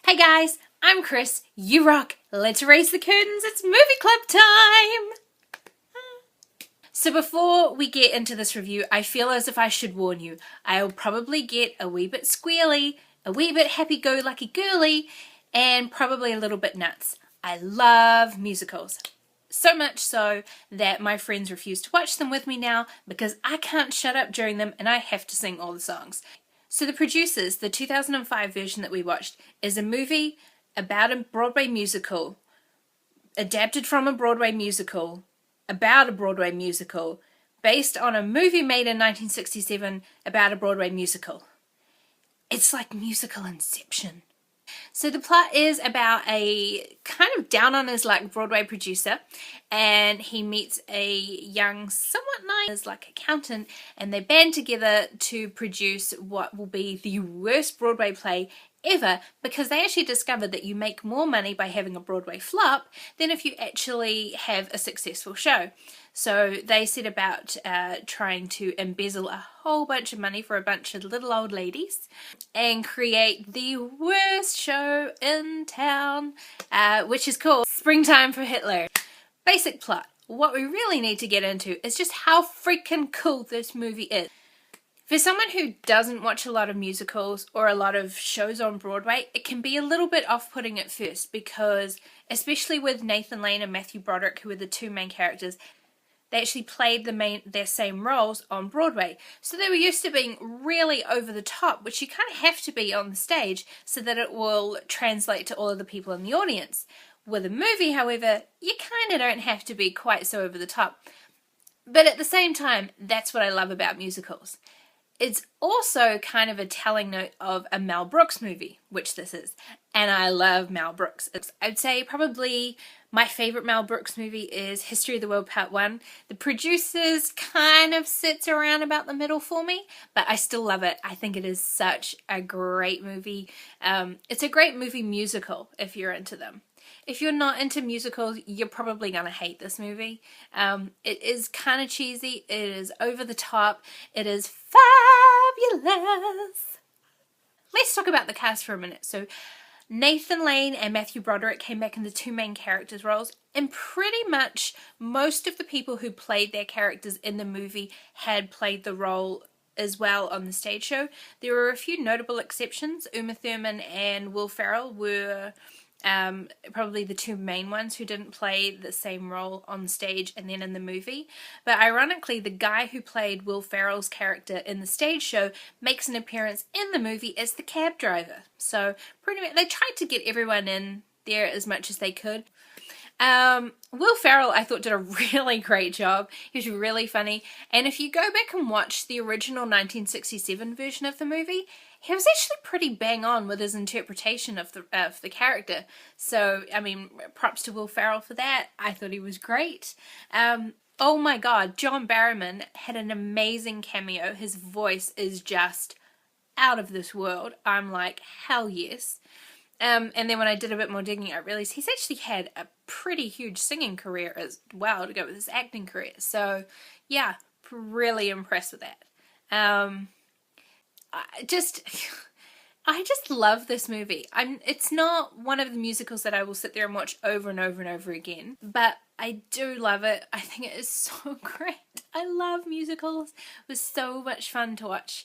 Hey guys, I'm Chris, you rock, let's raise the curtains, it's movie club time! So before we get into this review, I feel as if I should warn you, I'll probably get a wee bit squealy, a wee bit happy-go-lucky girly, and probably a little bit nuts. I love musicals. So much so that my friends refuse to watch them with me now because I can't shut up during them and I have to sing all the songs. So The Producers, the 2005 version that we watched, is a movie about a Broadway musical, adapted from a Broadway musical, about a Broadway musical, based on a movie made in 1967 about a Broadway musical. It's like musical Inception. So the plot is about a kind of down on his luck Broadway producer, and he meets a young, somewhat nice like accountant, and they band together to produce what will be the worst Broadway play ever, because they actually discovered that you make more money by having a Broadway flop than if you actually have a successful show. So they set about trying to embezzle a whole bunch of money for a bunch of little old ladies and create the worst show in town, which is called Springtime for Hitler. Basic plot. What we really need to get into is just how freaking cool this movie is. For someone who doesn't watch a lot of musicals or a lot of shows on Broadway, it can be a little bit off-putting at first because, especially with Nathan Lane and Matthew Broderick, who are the two main characters, they actually played their same roles on Broadway. So they were used to being really over the top, which you kind of have to be on the stage so that it will translate to all of the people in the audience. With a movie, however, you kind of don't have to be quite so over the top. But at the same time, that's what I love about musicals. It's also kind of a telling note of a Mel Brooks movie, which this is. And I love Mel Brooks. I'd say probably my favorite Mel Brooks movie is History of the World Part 1. The Producers kind of sits around about the middle for me, but I still love it. I think it is such a great movie. It's a great movie musical if you're into them. If you're not into musicals, you're probably going to hate this movie. It is kind of cheesy. It is over the top. It is fabulous. Let's talk about the cast for a minute. So Nathan Lane and Matthew Broderick came back in the two main characters' roles, and pretty much most of the people who played their characters in the movie had played the role as well on the stage show. There were a few notable exceptions. Uma Thurman and Will Ferrell were probably the two main ones who didn't play the same role on stage and then in the movie. But ironically, the guy who played Will Ferrell's character in the stage show makes an appearance in the movie as the cab driver. So pretty much they tried to get everyone in there as much as they could. Will Ferrell, I thought, did a really great job. He was really funny. And if you go back and watch the original 1967 version of the movie, he was actually pretty bang on with his interpretation of the character. So, I mean, props to Will Ferrell for that. I thought he was great. Oh my god, John Barrowman had an amazing cameo. His voice is just out of this world. I'm like, hell yes. And then when I did a bit more digging, I realized he's actually had a pretty huge singing career as well to go with his acting career. So, yeah, really impressed with that. I just love this movie. It's not one of the musicals that I will sit there and watch over and over and over again, but I do love it. I think it is so great. I love musicals. It was so much fun to watch.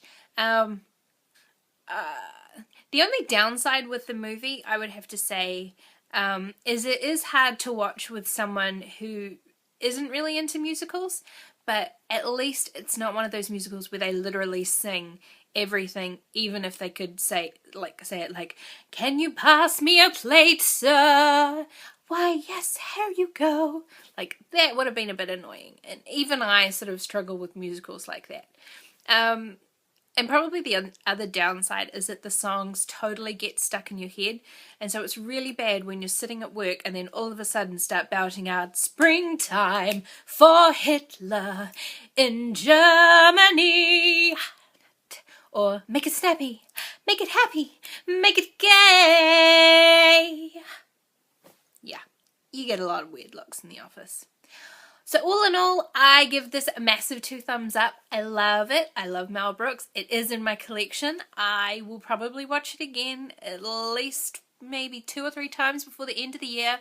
The only downside with the movie, I would have to say, is it is hard to watch with someone who isn't really into musicals, but at least it's not one of those musicals where they literally sing everything, even if they could say it like, "Can you pass me a plate, sir? Why, yes, here you go." Like, that would have been a bit annoying, and even I sort of struggle with musicals like that. And probably the other downside is that the songs totally get stuck in your head, and so it's really bad when you're sitting at work and then all of a sudden start belting out "Springtime for Hitler in Germany," or "Make it snappy, make it happy, make it gay." Yeah, you get a lot of weird looks in the office. So all in all, I give this a massive 2 thumbs up. I love it. I love Mel Brooks. It is in my collection. I will probably watch it again at least maybe 2 or 3 times before the end of the year.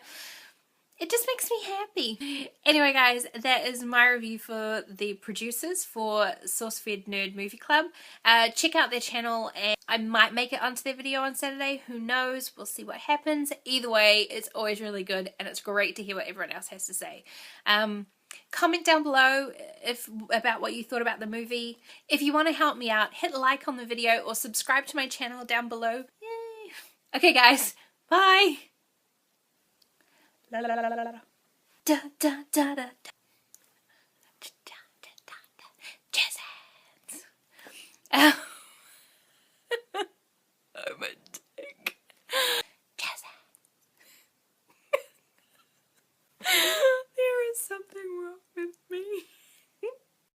It just makes me happy. Anyway guys, that is my review for the producers for SourceFed Nerd Movie Club. Check out their channel and I might make it onto their video on Saturday. Who knows? We'll see what happens. Either way, it's always really good and it's great to hear what everyone else has to say. Comment down below about what you thought about the movie. If you want to help me out, hit like on the video or subscribe to my channel down below. Yay. Okay guys, bye! La la la la la la. Da da da da.